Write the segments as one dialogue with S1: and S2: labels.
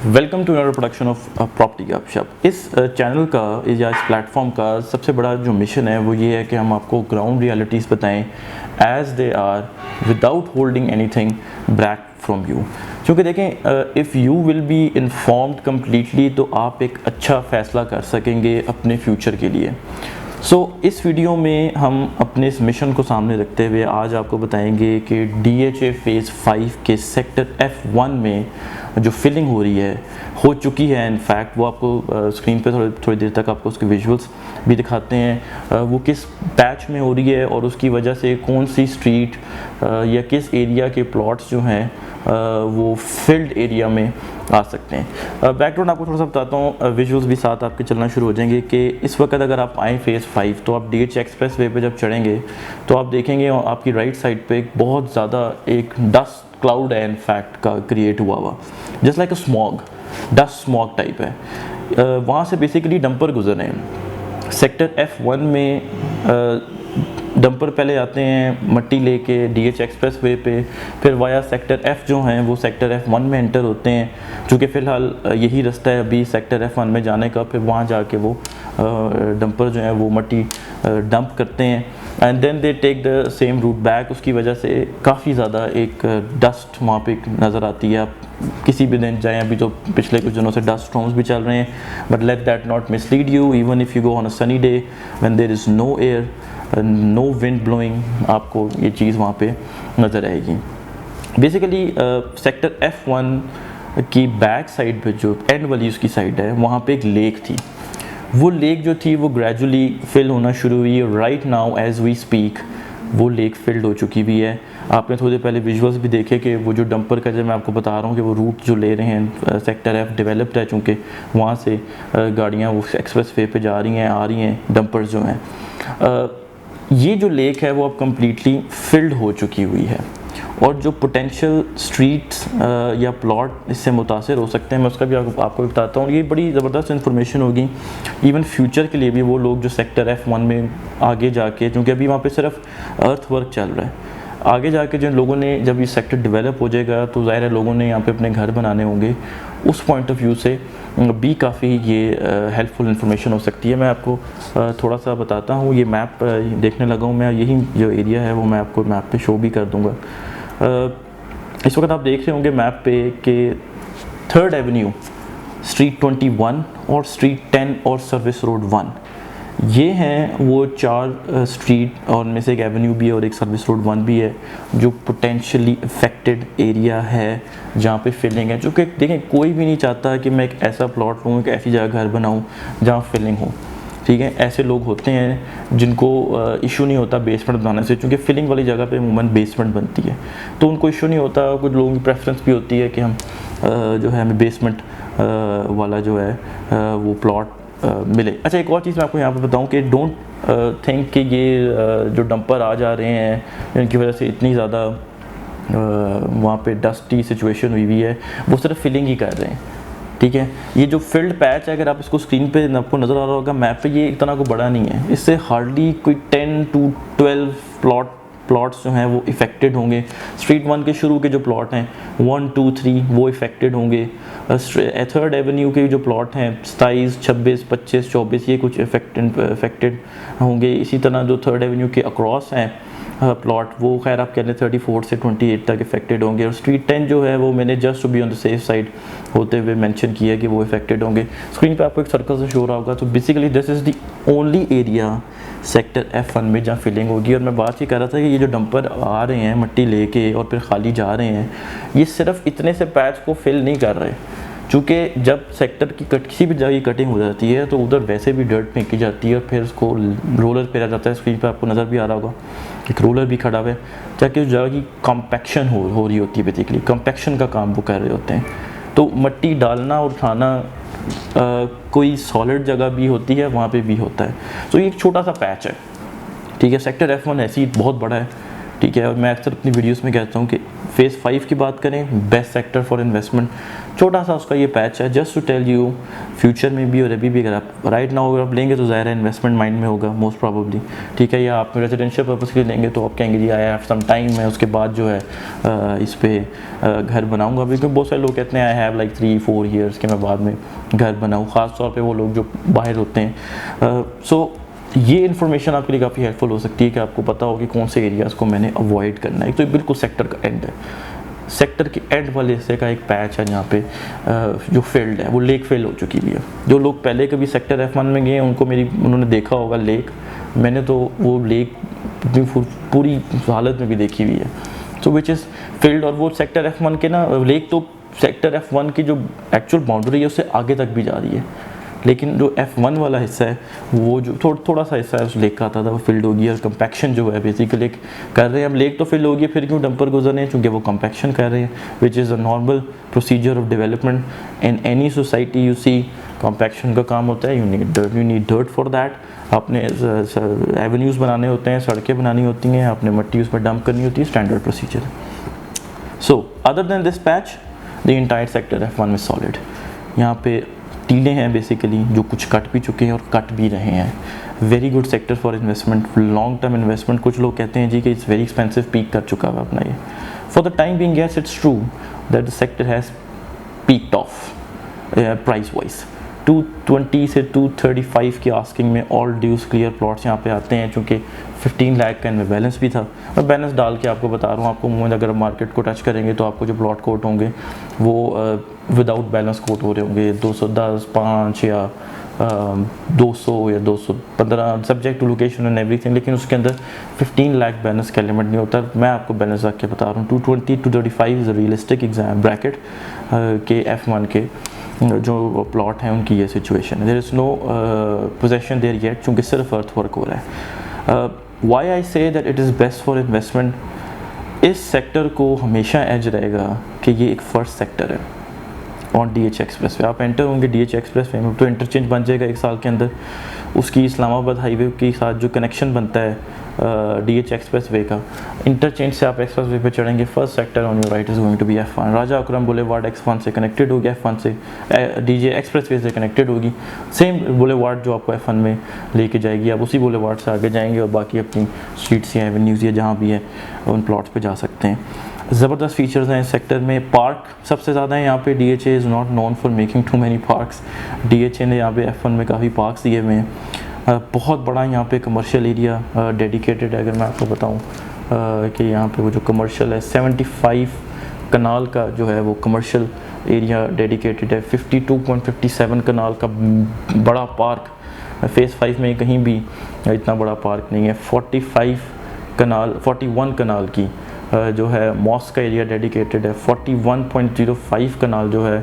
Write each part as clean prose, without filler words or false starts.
S1: Welcome to another production of property Gupshup. इस channel का या इस प्लेटफॉर्म का सबसे बड़ा जो मिशन है वो ये है कि हम आपको ग्राउंड रियलिटीज़ बताएं as they are without holding anything back from you. क्योंकि देखें, if you will be informed completely तो आप एक अच्छा फ़ैसला कर सकेंगे अपने फ्यूचर के लिए। इस वीडियो में हम अपने इस मिशन को सामने रखते हुए आज आपको बताएंगे कि DHA फेज़ 5 के सेक्टर F1 में जो फिलिंग हो चुकी है। इनफैक्ट वो आपको स्क्रीन पे थोड़ी देर तक आपको उसके विजुअल्स भी दिखाते हैं। वो किस पैच में हो रही है और उसकी वजह से कौन सी स्ट्रीट या किस एरिया के प्लॉट्स जो हैं वो फिल्ड एरिया में आ सकते हैं। बैकग्राउंड आपको थोड़ा सा बताता हूँ, विजुअल्स भी साथ आपके चलना शुरू हो जाएंगे कि इस वक्त अगर आप आएँ फेज़ 5 तो आप DHA एक्सप्रेस वे पर जब चढ़ेंगे तो आप देखेंगे आपकी राइट साइड पे बहुत ज़्यादा एक डस्ट क्लाउड है इनफैक्ट का क्रिएट हुआ जस्ट लाइक अ स्मॉग, डस्ट स्मॉग टाइप है। वहाँ से बेसिकली डंपर गुजर रहे हैं। सेक्टर F1 में डंपर पहले आते हैं मट्टी लेके DHA एक्सप्रेस वे पे, फिर वाया सेक्टर F जो हैं वो सेक्टर F1 में एंटर होते हैं। चूँकि फ़िलहाल यही रास्ता है अभी सेक्टर F1 में जाने का। फिर वहाँ जाके वो डंपर जो हैं वो मट्टी डंप करते हैं and then they take the same route back. उसकी वजह से काफ़ी ज़्यादा एक डस्ट वहाँ पे नज़र आती है। आप किसी भी दिन जाएँ, अभी तो पिछले कुछ दिनों से डस्ट स्टॉर्म्स भी चल रहे हैं, but let that not mislead you. Even if you go on a sunny day when there is no air, no wind blowing, आपको ये चीज़ वहाँ पे नज़र आएगी। बेसिकली सेक्टर F1 की बैक साइड पे जो एंड वाली उसकी साइड है वहाँ पे एक लेक थी। वो लेक जो थी वो ग्रेजुअली फिल होना शुरू हुई है। Right now as we speak वो लेक फिल्ड हो चुकी भी है। आपने थोड़ी देर पहले विजुअल्स भी देखे कि वो जो डंपर का, जब मैं आपको बता रहा हूँ कि वो रूट जो ले रहे हैं सेक्टर F डेवलप्ड है, चूँकि वहाँ से गाड़ियाँ वो एक्सप्रेस वे पे जा रही हैं, आ रही हैं डंपर्स जो हैं। ये जो लेक है वो अब कम्प्लीटली फिल्ड हो चुकी हुई है और जो पोटेंशियल स्ट्रीट्स या प्लॉट इससे मुतासर हो सकते हैं मैं उसका भी आपको बताता हूँ। ये बड़ी ज़बरदस्त इन्फॉर्मेशन होगी इवन फ्यूचर के लिए भी। वो लोग जो सेक्टर F1 में आगे जाके, क्योंकि अभी वहाँ पे सिर्फ अर्थ वर्क चल रहा है, आगे जाके जिन लोगों ने, जब ये सेक्टर डेवलप हो जाएगा तो ज़ाहिर है लोगों ने यहाँ पे अपने घर बनाने होंगे। उस पॉइंट ऑफ व्यू से भी काफ़ी ये हेल्पफुल इन्फॉर्मेशन हो सकती है। मैं आपको थोड़ा सा बताता हूँ। ये मैप देखने लगा हूँ मैं, यही जो एरिया है वो मैं आपको मैप पे शो भी कर दूँगा। इस वक्त आप देख रहे होंगे मैप पे कि 3rd एवेन्यू, स्ट्रीट 21 और स्ट्रीट 10 और सर्विस रोड 1, ये हैं वो 4 स्ट्रीट और उनमें से एक एवेन्यू भी है और एक सर्विस रोड 1 भी है जो पोटेंशियली अफेक्टेड एरिया है जहाँ पे फिलिंग है। क्योंकि देखें, कोई भी नहीं चाहता कि मैं एक ऐसा प्लॉट लूँ, एक ऐसी जगह घर बनाऊँ जहाँ फिलिंग हो। ठीक है, ऐसे लोग होते हैं जिनको इशू नहीं होता बेसमेंट बनाने से, क्योंकि फिलिंग वाली जगह पे अमूमन बेसमेंट बनती है तो उनको इशू नहीं होता। कुछ लोगों की प्रेफरेंस भी होती है कि हम जो है हमें बेसमेंट वाला जो है वो प्लॉट मिले। अच्छा, एक और चीज़ मैं आपको यहाँ पर बताऊँ कि डोंट थिंक कि ये जो डंपर आ जा रहे हैं इनकी वजह से इतनी ज़्यादा वहाँ पे डस्टी सिचुएशन हुई है, वो सिर्फ फिलिंग ही कर रहे हैं। ठीक है, ये जो फील्ड पैच है, अगर आप इसको स्क्रीन पे आपको नज़र आ रहा होगा मैप पे, ये इतना को बड़ा नहीं है। इससे हार्डली कोई 10 to 12 प्लॉट्स जो हैं वो इफ़ेक्टेड होंगे। स्ट्रीट 1 के शुरू के जो प्लॉट हैं 1, 2, 3 वो इफ़ेक्टेड होंगे। 3rd एवेन्यू के जो प्लॉट हैं 27, 26, 25, 24 ये कुछ इफ़ेक्टेड होंगे। इसी तरह जो 3rd एवेन्यू के अक्रॉस हैं प्लॉट वो खैर आप कह लें 34 से 28 तक इफ़ेक्टेड होंगे। और स्ट्रीट 10 जो है वो मैंने just to be on the safe side होते हुए मेंशन किया कि वो इफ़ेक्टेड होंगे। स्क्रीन पे आपको एक सर्कल से शो हो रहा होगा। तो basically this is the only area sector F1 में जहाँ फिलिंग होगी। और मैं बात ये कर रहा था कि ये जो डंपर आ रहे हैं मट्टी लेके और फिर खाली जा रहे हैं, ये सिर्फ इतने से पैच को फिल नहीं कर रहे। चूँकि जब सेक्टर की किसी भी जगह की कटिंग हो जाती है तो उधर वैसे भी डर्ट फेंकी जाती है और फिर उसको रोलर फेरा जाता है। स्क्रीन पे आपको नज़र भी आ रहा होगा एक रोलर भी खड़ा हुआ है ताकि उस जगह की कॉम्पैक्शन हो रही होती है। बेसिकली कॉम्पैक्शन का काम वो कर रहे होते हैं। तो मट्टी डालना और उठाना कोई सॉलिड जगह भी होती है, वहाँ पे भी होता है। तो ये एक छोटा सा पैच है। ठीक है, सेक्टर F1 ऐसी बहुत बड़ा है ठीक है। और मैं अक्सर अपनी वीडियोस में कहता हूँ कि फेज़ 5 की बात करें, बेस्ट सेक्टर फॉर इन्वेस्टमेंट, छोटा सा उसका ये पैच है, just to tell you future में भी और अभी भी अगर आप राइट नाउ अगर आप लेंगे तो ज़ाहिर है इन्वेस्टमेंट माइंड में होगा मोस्ट प्रॉबली, ठीक है। या आप रेजिडेंशियल पर्पज़ के लिए लेंगे तो आप कहेंगे जी आई हैव सम टाइम, मैं उसके बाद जो है इस पर घर बनाऊँगा भी, क्योंकि बहुत सारे लोग कहते हैं आई हैव लाइक 3-4 ईयर्स के मैं बाद में घर बनाऊँ, ख़ास तौर पर वो लोग जो बाहर होते हैं। सो ये इन्फॉर्मेशन आपके लिए काफ़ी हेल्पफुल हो सकती है कि आपको पता हो कि कौन से एरियाज़ को मैंने अवॉइड करना है। तो ये बिल्कुल सेक्टर का एंड है, सेक्टर के एंड वाले हिस्से का एक पैच है जहाँ पे जो फील्ड है वो लेक फेल हो चुकी हुई है। जो लोग पहले कभी सेक्टर F1 में गए उनको उन्होंने देखा होगा लेक, मैंने तो वो लेक पूरी हालत में भी देखी हुई है। सो विच इज़ फील्ड, और वो सेक्टर F1 के ना लेक तो सेक्टर F1 की जो एक्चुअल बाउंड्री है उससे आगे तक भी जा रही है, लेकिन जो F1 वाला हिस्सा है वो जो थोड़ा सा हिस्सा है उस लेक का आता था वो फील्ड होगी। और कंपैक्शन जो है बेसिकली कर रहे हैं हम, लेक तो फील्ड होगी, फिर क्यों डंपर गुजर रहे हैं, क्योंकि वो कंपैक्शन कर रहे हैं, which is a normal procedure of development in any society. You see compaction का काम होता है, you need dirt for that, आपने एवेन्यूज़ बनाने होते हैं, सड़कें बनानी होती हैं, आपने मिट्टी उसमें डंप करनी होती है, standard procedure. So other than this patch the entire sector F1 is solid. यहाँ पे टीले हैं बेसिकली जो कुछ कट भी चुके हैं और कट भी रहे हैं। Very good sector for investment, long term investment. कुछ लोग कहते हैं जी कि इट्स वेरी एक्सपेंसिव, पीक कर चुका है अपना ये। For the time being yes it's true that the sector has peaked of price wise. 220 से 235 की आस्किंग में ऑल ड्यूज क्लियर प्लॉट्स यहाँ पे आते हैं, चूँकि 15 लाख का इनमें बैलेंस भी था। मैं बैलेंस डाल के आपको बता रहा हूँ, आपको मुझे अगर मार्केट को टच करेंगे तो आपको जो प्लॉट कोट होंगे वो विदाउट बैलेंस कोट हो रहे होंगे 210, 5 या 200 या 215 subject to location and everything, लेकिन उसके अंदर 15 लाख बैलेंस का एलिमेंट नहीं होता। मैं आपको बैलेंस रख के बता रहा हूँ 220 to 35 is realistic exam bracket के F1 के जो प्लॉट हैं उनकी ये सिचुएशन है। There is no possession there yet, चूँकि सिर्फ अर्थ वर्क हो रहा है। Why I say that it is best for investment, इस सेक्टर को हमेशा एज रहेगा कि ये एक फर्स्ट सेक्टर है ऑन DH एक्सप्रेस वे। आप एंटर होंगे DH एक्सप्रेस वे में तो इंटरचेंज बन जाएगा 1 साल के अंदर, उसकी इस्लामाबाद हाईवे के साथ जो कनेक्शन बनता है DH एक्सप्रेस वे का, इंटरचेंज से आप एक्सप्रेस वे पे चढ़ेंगे, first sector on your right is going to be F1। Raja Akram boulevard X1 से कनेक्टेड होगी, F1 से DH एक्सप्रेस वे से कनेक्टेड होगी, सेम बुलेवार्ड जो आपको F1 में लेके जाएगी, आप उसी बुलेवार्ड से आगे जाएंगे और बाकी अपनी स्ट्रीट्स या एवेन्यूज़ या जहाँ भी है उन प्लॉट्स पे जा सकते हैं। ज़बरदस्त फीचर्स हैं इस सेक्टर में। पार्क सबसे ज़्यादा है यहाँ पे, DHA is not known for making too many parks. DHA ने यहाँ पे F1 में काफ़ी पार्क्स दिए हुए हैं। बहुत बड़ा यहाँ पे कमर्शियल एरिया डेडिकेटेड है। अगर मैं आपको बताऊँ कि यहाँ पे वो जो कमर्शियल है 75 कनाल का जो है वो कमर्शियल एरिया डेडिकेटेड है। 52.57 कनाल का बड़ा पार्क, फेज़ 5 में कहीं भी इतना बड़ा पार्क नहीं है। 41 कनाल की जो है मॉस्क का एरिया डेडिकेटेड है। 41.05 कनाल जो है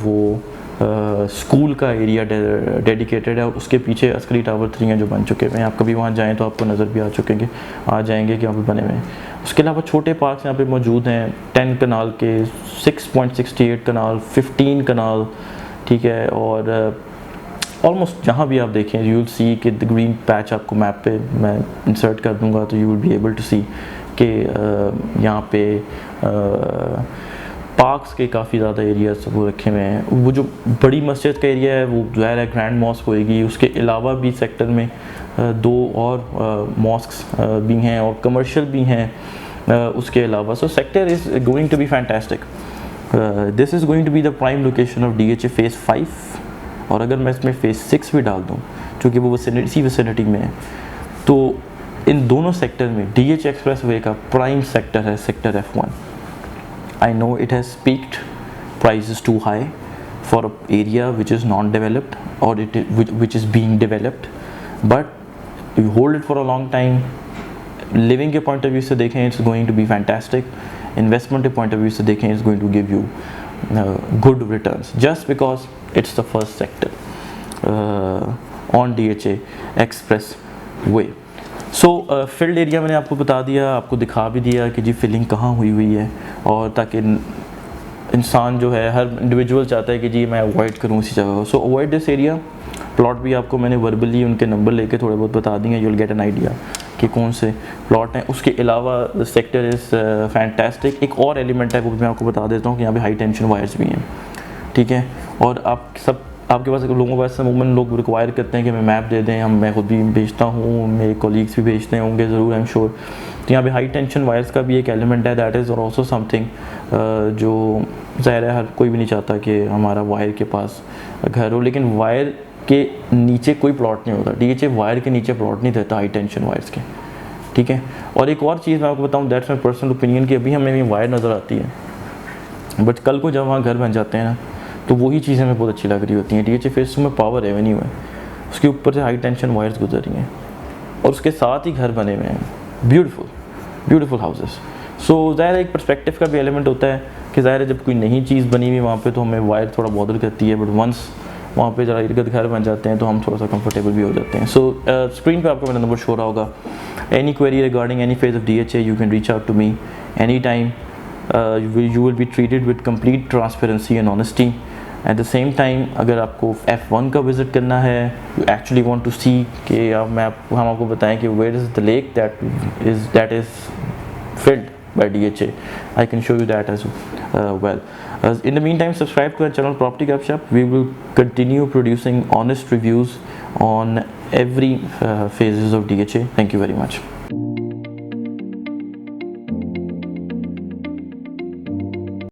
S1: वो स्कूल का एरिया डेडिकेटेड है, और उसके पीछे अस्करी टावर 3 हैं जो बन चुके हैं। आप कभी वहाँ जाएं तो आपको नज़र भी आ जाएंगे कि यहाँ पे बने हुए हैं। उसके अलावा छोटे पार्क्स यहाँ पे मौजूद हैं 10 कनाल के, 6.68 कनाल, 15 कनाल, ठीक है। और ऑलमोस्ट जहाँ भी आप देखें यू विल सी कि द ग्रीन पैच आपको मैप पे मैं इंसर्ट कर दूँगा तो you will be able to see कि यहाँ पे पार्क्स के काफ़ी ज़्यादा एरियाज वो रखे हुए हैं। वो जो बड़ी मस्जिद का एरिया है वो ज़ाहिर है ग्रैंड मॉस्क होएगी, उसके अलावा भी सेक्टर में 2 और मॉस्क्स भी हैं और कमर्शियल भी हैं उसके अलावा। So sector is going to be fantastic. This is going to be the prime location of DHA phase 5। और अगर मैं इसमें फेज़ 6 भी डाल दूँ क्योंकि वो इसी विसिनिटी में है, तो इन दोनों सेक्टर में DH एक्सप्रेस वे का प्राइम सेक्टर है sector F1। I know it has peaked, price is too high for an area which is non-developed or which is being developed, but you hold it for a long time, living के point of view से देखें it's going to be fantastic, investment के point of view से देखें it's going to give you good returns just because it's the first sector on DHA express way। So field area मैंने आपको बता दिया, आपको दिखा भी दिया कि जी फिलिंग कहाँ हुई है, और ताकि इंसान जो है हर इंडिविजुअल चाहता है कि जी मैं अवॉइड करूँ इसी जगह को। सो अवॉइड दिस एरिया। प्लॉट भी आपको मैंने वर्बली उनके नंबर लेके थोड़े बहुत बता दिए, you will get an idea कि कौन से प्लॉट हैं। उसके अलावा सेक्टर इज़ फैंटास्टिक। एक और एलिमेंट है वो भी मैं आपको बता देता हूँ कि यहाँ पे हाई टेंशन वायर्स भी हैं, ठीक है। और आपके पास लोगों के पास अमूमन लोग रिक्वायर करते हैं कि हमें मैप दे दें, मैं खुद भी भेजता हूँ, मेरे कोलीग्स भी भेजते होंगे ज़रूर, आई एम श्योर। तो यहाँ पे हाई टेंशन वायर्स का भी एक एलिमेंट है, दैट इज़ ऑल्सो समथिंग जो ज़ाहिर है हर कोई भी नहीं चाहता कि हमारा वायर के पास घर हो, लेकिन वायर के नीचे कोई प्लॉट नहीं होता। DHA वायर के नीचे प्लॉट नहीं देता हाई टेंशन वायर्स के, ठीक है। और एक और चीज़ मैं आपको बताऊँ, दैट्स माई पर्सनल ओपिनियन, कि अभी हमें वायर नज़र आती है, बट कल को जब वहाँ घर बन जाते हैं ना, तो वही चीज़ें हमें बहुत अच्छी लग रही होती हैं। DHA फेस में पावर रेवेन्यू है, उसके ऊपर से हाई टेंशन वायर्स गुजर रही हैं और उसके साथ ही घर बने हुए हैं, ब्यूटीफुल हाउसेस। सो ज़ाहिर एक पर्सपेक्टिव का भी एलिमेंट होता है कि ज़ाहिर है जब कोई नई चीज़ बनी हुई वहाँ पे तो हमें वायर थोड़ा बॉदर करती है, बट वंस वहाँ पे ज़रा इर्द घर बन जाते हैं तो हम थोड़ा सा कंफर्टेबल भी हो जाते हैं। सो स्क्रीन पे आपको मेरा नंबर शो रहा होगा। Any query regarding any phase of DHA you can reach out to me any time. You will be treated with complete transparency and honesty. At the same time, अगर आपको F1 का visit करना है, you actually want to see कि हम आपको बताएं कि where is the lake that is filled by DHA. I can show you that as well. In the meantime, subscribe to our channel Property Gupshup. We will continue producing honest reviews on every phases of DHA. Thank you very much.